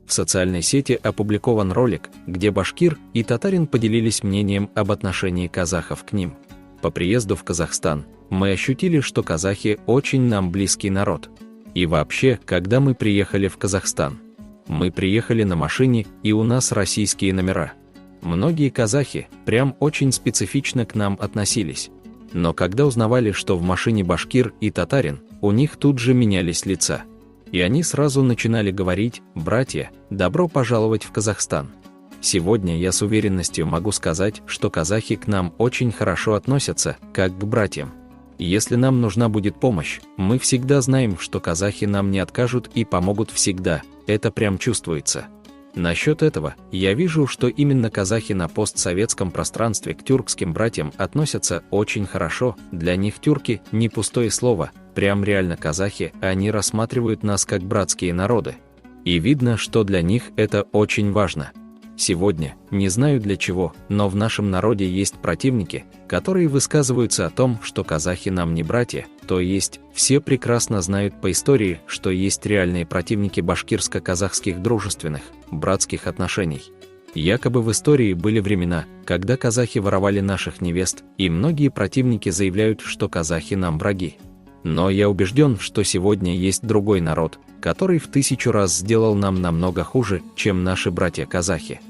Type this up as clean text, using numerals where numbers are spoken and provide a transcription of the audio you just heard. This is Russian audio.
В социальной сети опубликован ролик, где башкир и татарин поделились мнением об отношении казахов к ним. По приезду в Казахстан мы ощутили, что казахи очень нам близкий народ. И вообще, когда мы приехали в Казахстан, мы приехали на машине, и у нас российские номера. Многие казахи прям очень специфично к нам относились. Но когда узнавали, что в машине башкир и татарин, у них тут же менялись лица. И они сразу начинали говорить: «Братья, добро пожаловать в Казахстан». Сегодня я с уверенностью могу сказать, что казахи к нам очень хорошо относятся, как к братьям. Если нам нужна будет помощь, мы всегда знаем, что казахи нам не откажут и помогут всегда, это прям чувствуется. Насчет этого, я вижу, что именно казахи на постсоветском пространстве к тюркским братьям относятся очень хорошо, для них тюрки – не пустое слово, прям реально казахи, они рассматривают нас как братские народы. И видно, что для них это очень важно. Сегодня, не знаю для чего, но в нашем народе есть противники, которые высказываются о том, что казахи нам не братья, то есть, все прекрасно знают по истории, что есть реальные противники башкирско-казахских дружественных, братских отношений. Якобы в истории были времена, когда казахи воровали наших невест, и многие противники заявляют, что казахи нам враги. Но я убежден, что сегодня есть другой народ, который в 1000 раз сделал нам намного хуже, чем наши братья-казахи.